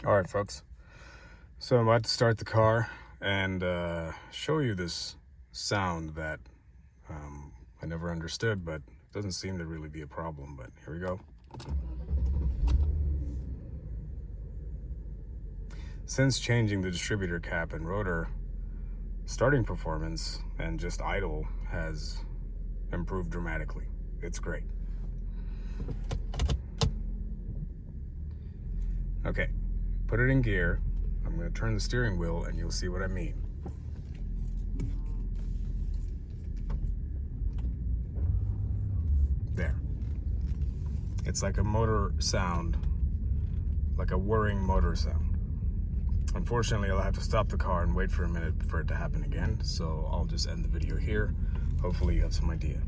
All right, folks. So I'm about to start the car and show you this sound that I never understood, but it doesn't seem to really be a problem. But here we go. Since changing the distributor cap and rotor, starting performance and just idle has improved dramatically. It's great. Okay, put it in gear. I'm going to turn the steering wheel and you'll see what I mean. There. It's like a motor sound, like a whirring motor sound. Unfortunately, I'll have to stop the car and wait for a minute for it to happen again, so I'll just end the video here. Hopefully you have some idea.